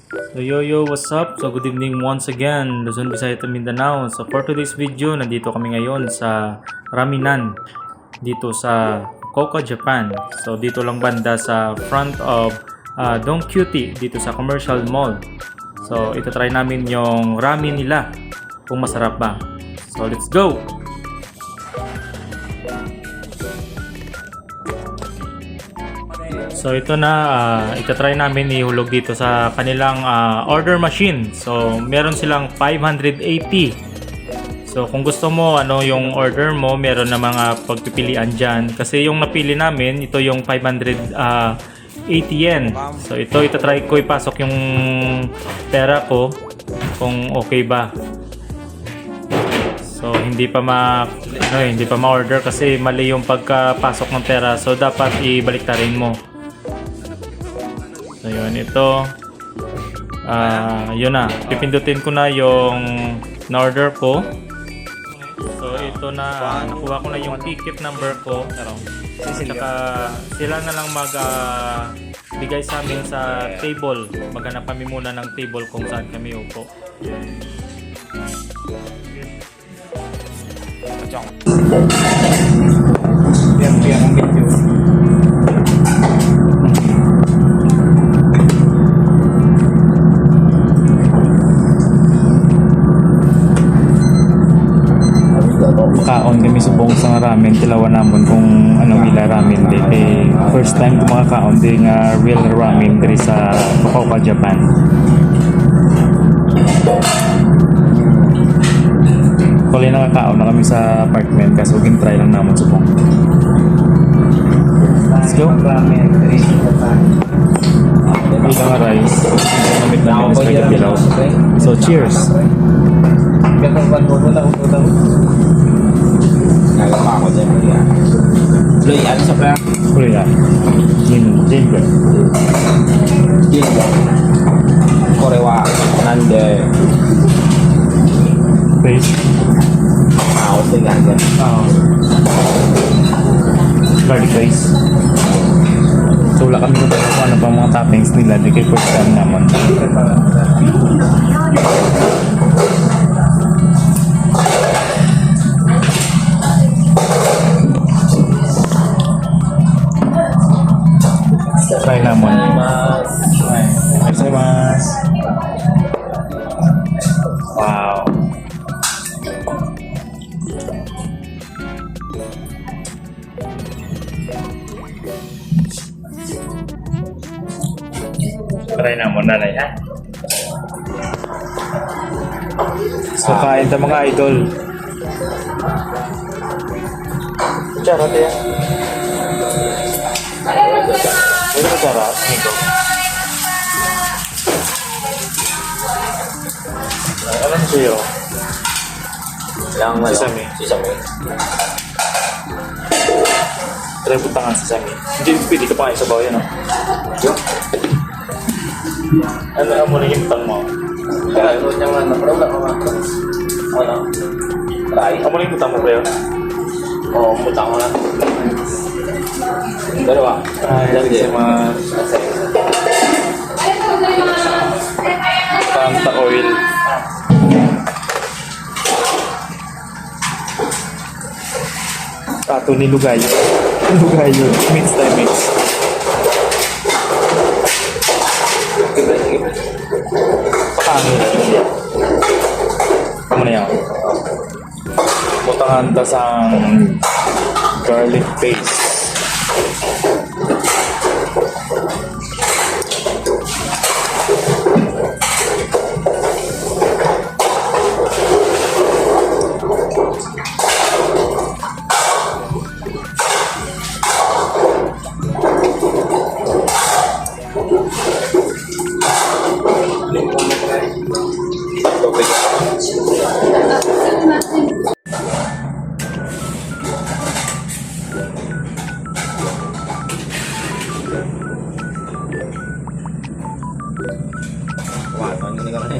So yo, what's up? So good evening once again, Luzon, Visayas, at Mindanao. So for today's video, nandito kami ngayon sa Raminan, dito sa Fukuoka, Japan. So dito lang banda sa front of Don Cutie, dito sa Commercial Mall. So ito try namin yung ramen nila, kung masarap ba. So let's go! So ito na, itatry namin ihulog dito sa kanilang order machine. So meron silang 580. So kung gusto mo ano yung order mo, meron na mga pagpipilian dyan. Kasi yung napili namin, ito yung 580 yen. So ito itatry ko ipasok yung pera ko kung okay ba. So hindi pa ma-order kasi mali yung pagkapasok ng pera. So dapat ibaliktarin mo. So yun, ito yun na, pipindutin ko na yung na-order ko. So ito na, nakuha ko na yung ticket number ko. Saka sila na lang bigay sa amin sa table. Maghanap kami muna ng table kung saan kami upo. Kaon kami subong sa ramen, tilawan namon kung anong ila ramen di. First time ko makakaon di nga real ramen diri sa Fukuoka, Japan. Kali nakakaon na kami sa apartment kasi try lang namon subong. Let's go. Ramen diri sa Japan. Ilang rice, gamit namin sa Gatilaw. So cheers. Nagapa ako dyan mo yan. Luyan sa pera. Luyan. Ginger. Ginger. Korewa. Nande. Paste. Ako sa ganda. Garlic rice. So wala kami kung ano pa mga toppings nila. Di kay first time naman. Try naman. Gozaimasu. Wow. Try naman nanay ha. So kain ta mga idol. Charot ya. Ini cara ito. Alam ko yun. Lang Sesame. Sesame. Try butangan sesame. Hindi pwede ka pa kain sa bawa yan, no? Ano mo na yung butang mo? Kaya ito niya nga napraw lang mga. Ano? Try. Ano na yung butang mo, pre? Oo, mutang ko na. Dalawa. Gozaimasu. Tanta oil. Tato ni Lugayo. Lugayo. Mix tayo mix. Pangit. Kamu na yan. Butangan ta sang garlic paste. Wah, ini kan.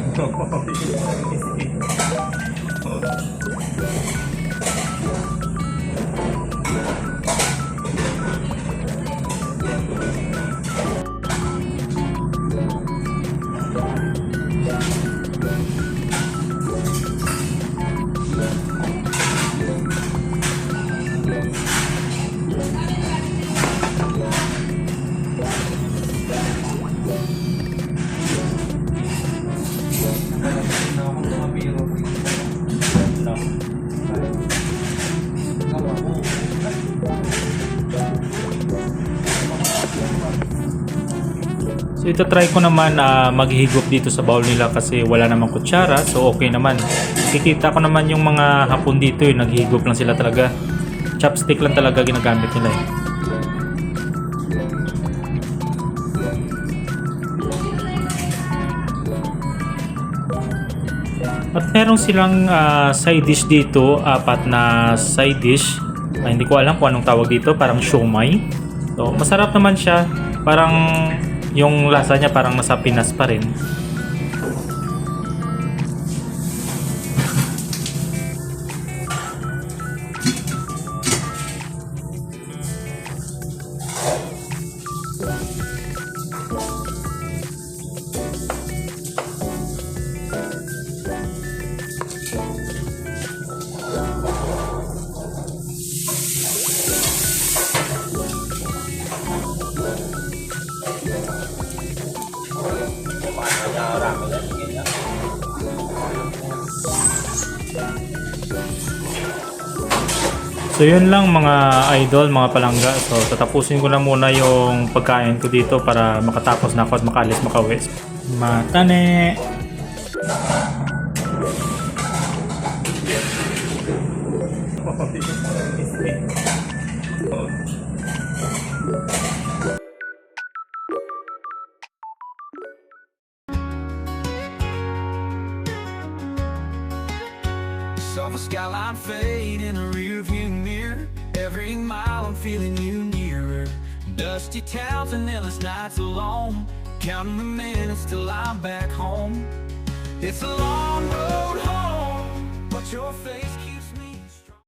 So itatry ko naman maghigop dito sa bowl nila kasi wala namang kutsara, so okay naman. Kikita ko naman yung mga Hapon dito naghihigop lang sila talaga. Chopstick lang talaga ginagamit nila eh. At meron silang side dish dito, 4 na side dish. Hindi ko alam kung anong tawag dito, parang siomai. So, masarap naman siya. Parang yung lasa niya parang nasa Pinas pa rin. So yun lang mga idol, mga palangga. So tatapusin ko na muna yung pagkain ko dito para makatapos na ako at makaalis makauwi. Matane! Saw the skyline fade in a rearview mirror. Every mile I'm feeling you nearer. Dusty towns and endless nights alone, counting the minutes till I'm back home. It's a long road home, but your face